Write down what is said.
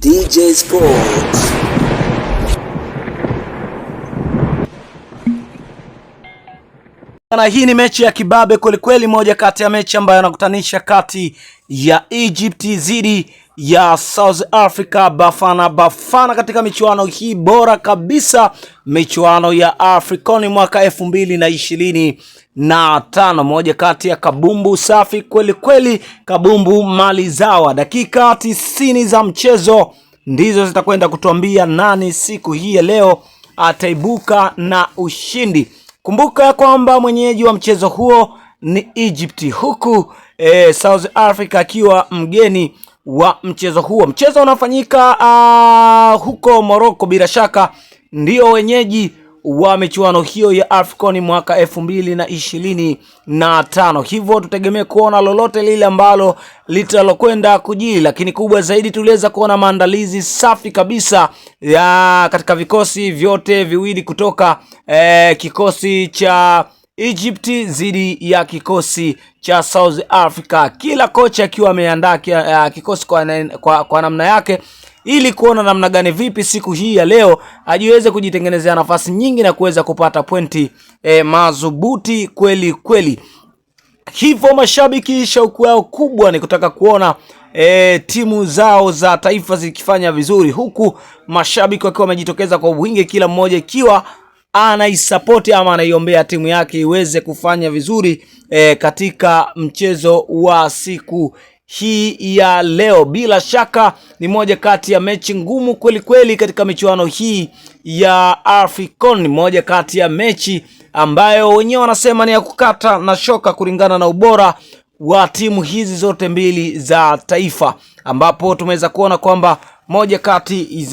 DJ Sports. Na hii ni mechi ya kibabe kweli, moja kati ya mechi ambayo inakutanisha kati ya Egypt dhidi ya South Africa, Bafana katika michuano hii bora kabisa, michuano ya African mwaka 2025, moja kati ya kabumbu safi kweli, kabumbu malizawa. Dakika 90 za mchezo ndizo zitakwenda kutuambia nani siku hii ya leo ataibuka na ushindi. Kumbuka kwamba mwenyeji wa mchezo huo ni Egypt, huku South Africa akiwa mgeni wa mchezo huo. Mchezo unafanyika huko Morocco, bila shaka ndio wenyeji wa michuano hiyo ya African mwaka 2025. Hivyo tutegemee kuona lolote lile ambalo litalokwenda kujili, lakini kubwa zaidi tuliweza kuona maandalizi safi kabisa ya katika vikosi vyote viwili kutoka kikosi cha Egypt dhidi ya kikosi cha South Africa. Kila kocha akiwa ameandaa kikosi kwa namna yake, ili kuona namna gani vipi siku hii ya leo ajiweze kujitengenezea nafasi nyingi na kuweza kupata pointi madhubuti kweli. Hivyo mashabiki shauku yao kubwa ni kutaka kuona timu zao za taifa zikifanya vizuri, huku mashabiki wakiwa wamejitokeza kwa wingi, kila mmoja ikiwa anaisupport ama anaiombea timu yake iweze kufanya vizuri katika mchezo wa siku hii ya leo. Bila shaka ni moja kati ya mechi ngumu kweli katika michuano hii ya African, moja kati ya mechi ambayo wenyewe wanasema ni ya kukata na shoka kulingana na ubora wa timu hizi zote mbili za taifa, ambapo tumeweza kuona kwamba moja kati